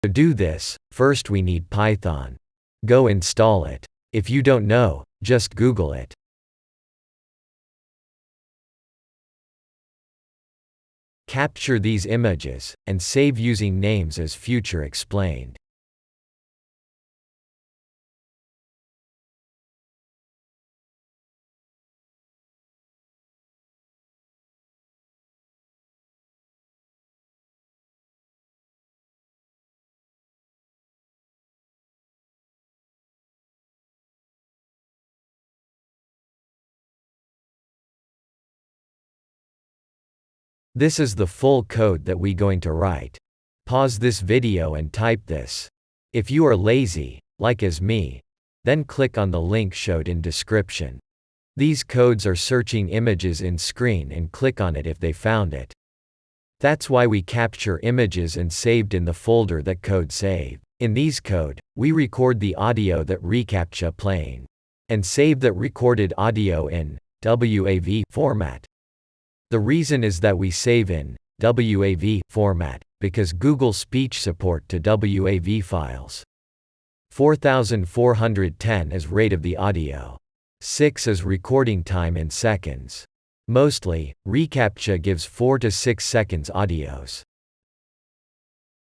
To do this, first we need Python. Go install it. If you don't know, just Google it. Capture these images, and save using names as future explained. This is the full code that we going to write. Pause this video and type this. If you are lazy, like as me, then click on the link showed in description. These codes are searching images in screen and click on it if they found it. That's why we capture images and saved in the folder that code save. In these code, we record the audio that Recaptcha playing, and save that recorded audio in WAV format. The reason is that we save in WAV format because Google Speech support to WAV files. 4410 is rate of the audio. 6 is recording time in seconds. Mostly, Recaptcha gives 4 to 6 seconds audios.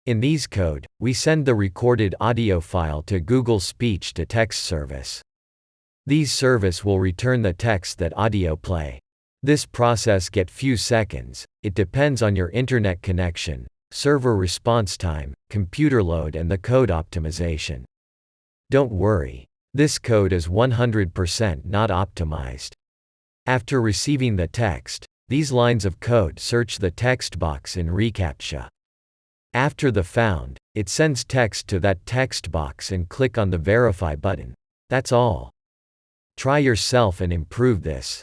In these code, we send the recorded audio file to Google Speech to Text service. These service will return the text that audio play. This process get few seconds. It depends on your internet connection, server response time, computer load and the code optimization. Don't worry. This code is 100% not optimized. After receiving the text, these lines of code search the text box in Recaptcha. After the found, it sends text to that text box and click on the verify button. That's all. Try yourself and improve this.